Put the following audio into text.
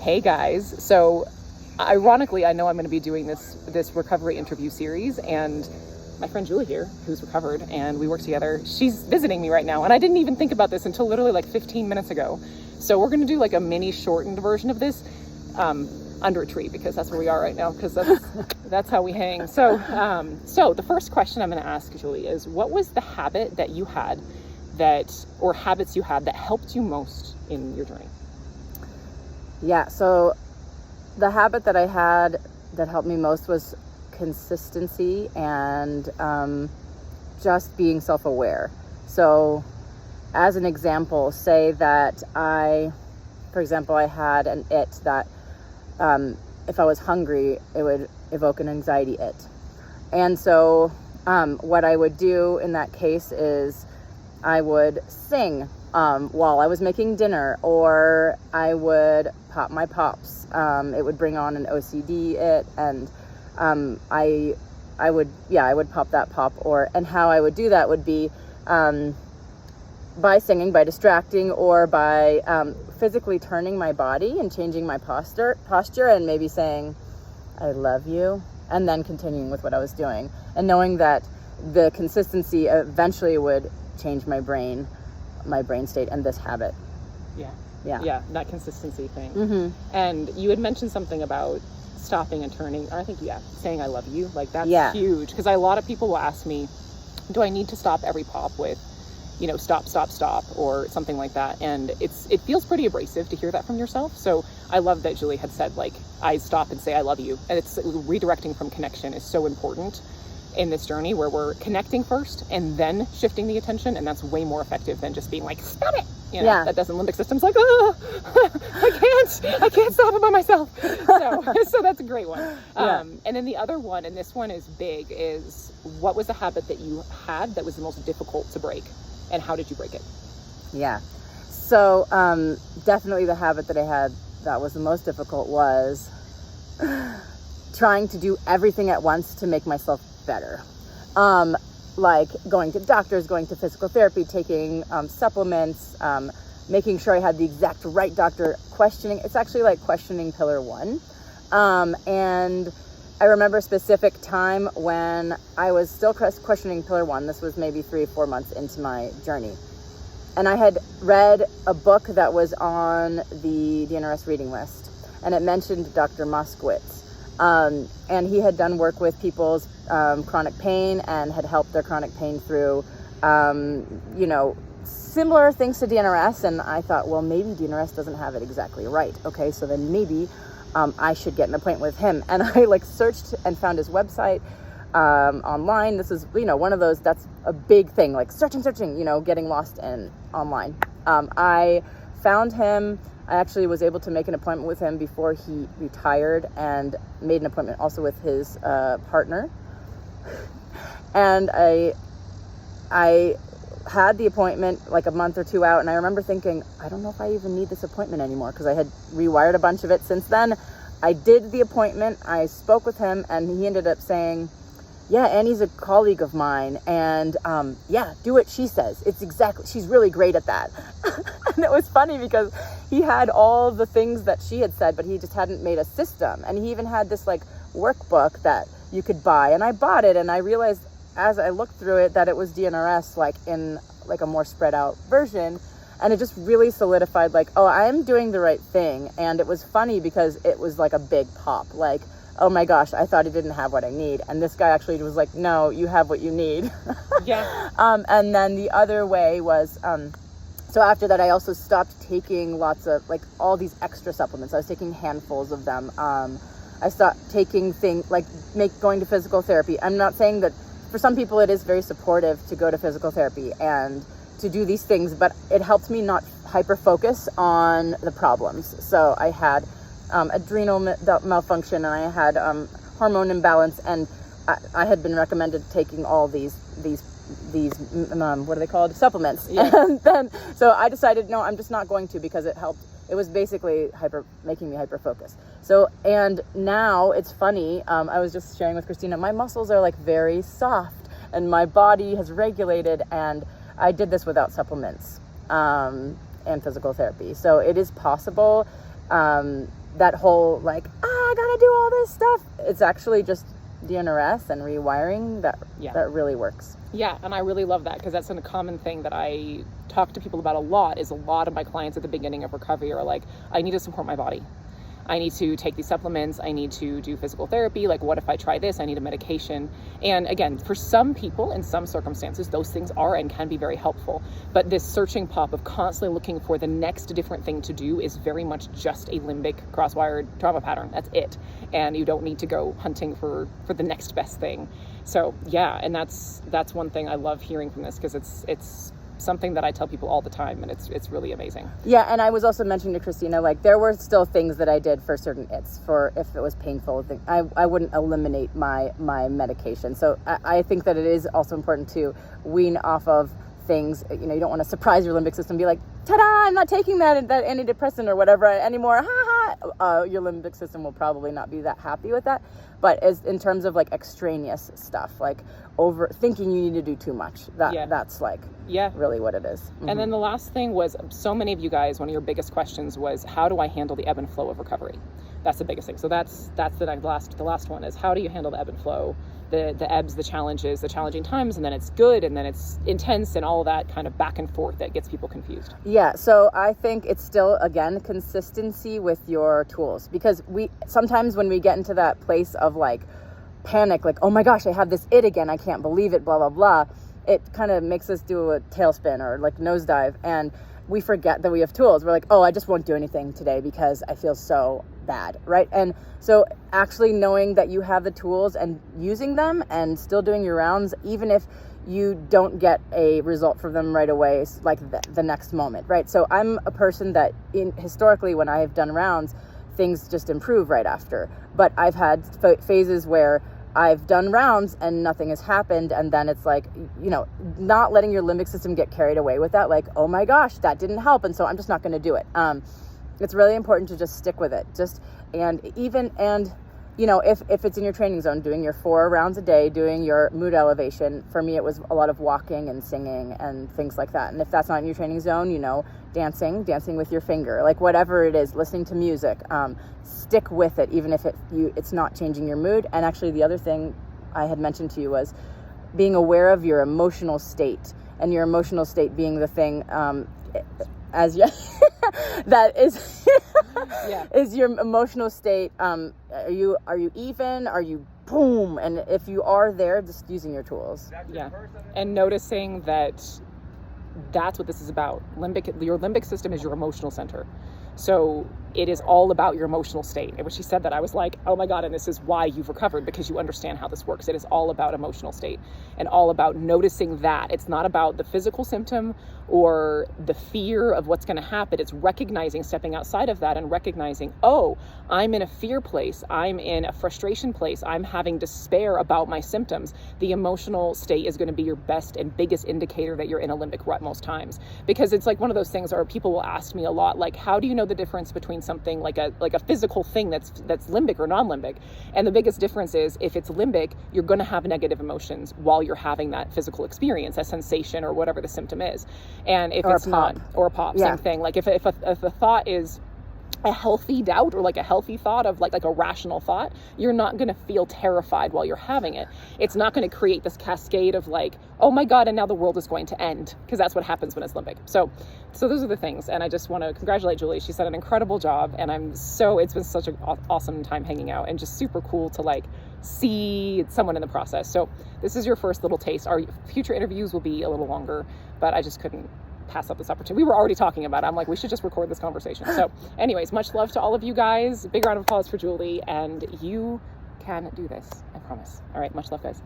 Hey guys. So ironically, I know I'm going to be doing this recovery interview series, and my friend Julie here, who's recovered, and we work together, she's visiting me right now, and I didn't even think about this until literally like 15 minutes ago. So we're going to do like a mini shortened version of this under a tree, because that's where we are right now, because that's how we hang. So the first question I'm going to ask Julie is, what was the habit that you had or habits you had that helped you most in your journey? Yeah, so the habit that I had that helped me most was consistency and just being self-aware. So as an example, say that I had an it that if I was hungry, it would evoke an anxiety it. And so what I would do in that case is I would sing while I was making dinner, or I would pop my pops. It would bring on an OCD it, and I would pop that pop. And how I would do that would be by singing, by distracting, or by physically turning my body and changing my posture, and maybe saying, I love you, and then continuing with what I was doing, and knowing that the consistency eventually would change my brain state and this habit. Yeah, that consistency thing. Mm-hmm. And you had mentioned something about stopping and turning, or I think saying I love you, like that's huge, because a lot of people will ask me, do I need to stop every pop with stop or something like that? And it feels pretty abrasive to hear that from yourself. So I love that Julie had said, like, I stop and say I love you, and it's redirecting from connection is so important in this journey, where we're connecting first and then shifting the attention, and that's way more effective than just being like, stop it. That doesn't, limbic system's like, I can't stop it by myself. So that's a great one. And then the other one, and this one is big, is what was the habit that you had that was the most difficult to break, and how did you break it? Yeah. So definitely the habit that I had that was the most difficult was trying to do everything at once to make myself better. Like going to doctors, going to physical therapy, taking supplements, making sure I had the exact right doctor, questioning. It's actually like questioning pillar one. And I remember a specific time when I was still questioning pillar one. This was maybe 3 or 4 months into my journey. And I had read a book that was on the DNRS reading list, and it mentioned Dr. Moskowitz. And he had done work with people's chronic pain and had helped their chronic pain through, similar things to DNRS. And I thought, well, maybe DNRS doesn't have it exactly right. Okay, so then maybe I should get an appointment with him. And I searched and found his website online. This is, one of those, that's a big thing, like searching, getting lost in online. I found him. I actually was able to make an appointment with him before he retired, and made an appointment also with his partner. And I had the appointment like a month or 2 out, and I remember thinking, I don't know if I even need this appointment anymore, because I had rewired a bunch of it since then. I did the appointment, I spoke with him, and he ended up saying, yeah, Annie's a colleague of mine, and do what she says. She's really great at that. And it was funny because he had all the things that she had said, but he just hadn't made a system. And he even had this workbook that you could buy, and I bought it, and I realized as I looked through it that it was DNRS in a more spread out version. And it just really solidified I am doing the right thing. And it was funny because it was a big pop, oh my gosh, I thought I didn't have what I need. And this guy actually was like, no, you have what you need. Yeah. And then the other way was, so after that, I also stopped taking lots of, all these extra supplements. I was taking handfuls of them. I stopped taking things going to physical therapy. I'm not saying that for some people it is very supportive to go to physical therapy and to do these things, but it helped me not hyper focus on the problems. So I had adrenal malfunction, and I had hormone imbalance, and I had been recommended taking all these what are they called, supplements. Yeah. And then so I decided, no, I'm just not going to, because it helped. It was basically making me hyper focused. So, and now it's funny, I was just sharing with Christina, my muscles are very soft, and my body has regulated, and I did this without supplements and physical therapy. So it is possible that whole like, I gotta do all this stuff. It's actually just DNRS and rewiring that really works. Yeah, and I really love that, because that's a common thing that I talk to people about a lot. Is a lot of my clients at the beginning of recovery are like, I need to support my body. I need to take these supplements. I need to do physical therapy. Like, what if I try this? I need a medication. And again, for some people, in some circumstances, those things are and can be very helpful. But this searching pop of constantly looking for the next different thing to do is very much just a limbic cross-wired trauma pattern. That's it. And you don't need to go hunting for the next best thing. So yeah, and that's one thing I love hearing from this, because it's something that I tell people all the time, and it's really amazing. Yeah, and I was also mentioning to Christina, like, there were still things that I did for certain its, for if it was painful, I wouldn't eliminate my medication. So I think that it is also important to wean off of things. You know, you don't want to surprise your limbic system, be like, ta-da, I'm not taking that antidepressant or whatever anymore, ha ha. Your limbic system will probably not be that happy with that. But as in terms of like extraneous stuff, like over thinking you need to do too much, that's like really what it is. Mm-hmm. And then the last thing was, so many of you guys, one of your biggest questions was, how do I handle the ebb and flow of recovery? That's the biggest thing. So that's the last one is, how do you handle the ebb and flow, the ebbs, the challenges, the challenging times, and then it's good, and then it's intense, and all that kind of back and forth that gets people confused. Yeah, so I think it's still, again, consistency with your tools, because sometimes when we get into that place of like panic, like, oh my gosh, I have this it again, I can't believe it, blah, blah, blah, it kind of makes us do a tailspin or like nosedive, and we forget that we have tools. We're like, oh, I just won't do anything today because I feel so bad, right? And so actually knowing that you have the tools and using them and still doing your rounds, even if you don't get a result from them right away, like the next moment, right? So I'm a person that historically when I have done rounds, things just improve right after. But I've had phases where I've done rounds and nothing has happened, and then it's like, you know, not letting your limbic system get carried away with that, like, oh my gosh, that didn't help, and so I'm just not going to do it. It's really important to just stick with it. And you know, if it's in your training zone, doing your 4 rounds a day, doing your mood elevation. For me, it was a lot of walking and singing and things like that. And if that's not in your training zone, you know, dancing with your finger, like whatever it is, listening to music, stick with it, even if it's not changing your mood. And actually the other thing I had mentioned to you was being aware of your emotional state, and your emotional state being the thing, that is is your emotional state. Are you even? Are you boom? And if you are there, just using your tools. Yeah, and noticing that that's what this is about. Your limbic system is your emotional center. So it is all about your emotional state. And when she said that, I was like, oh my God, and this is why you've recovered, because you understand how this works. It is all about emotional state and all about noticing that. It's not about the physical symptom or the fear of what's going to happen. It's recognizing, stepping outside of that and recognizing, oh, I'm in a fear place. I'm in a frustration place. I'm having despair about my symptoms. The emotional state is going to be your best and biggest indicator that you're in a limbic rut most times. Because it's like one of those things where people will ask me a lot, like, how do you know the difference between something like a physical thing that's limbic or non-limbic? And the biggest difference is, if it's limbic, you're going to have negative emotions while you're having that physical experience, that sensation or whatever the symptom is. And if it's not, or a pop, same thing. Like if a thought is a healthy doubt or like a healthy thought of like a rational thought, you're not going to feel terrified while you're having it. It's not going to create this cascade of like, oh my God, and now the world is going to end, because that's what happens when it's limbic. So those are the things. And I just want to congratulate Julie. She's done an incredible job, and it's been such an awesome time hanging out, and just super cool to like see someone in the process. So this is your first little taste. Our future interviews will be a little longer, but I just couldn't pass up this opportunity. We were already talking about it. I'm like, we should just record this conversation. So anyways, much love to all of you guys. Big round of applause for Julie, and you can do this. I promise. All right. Much love, guys.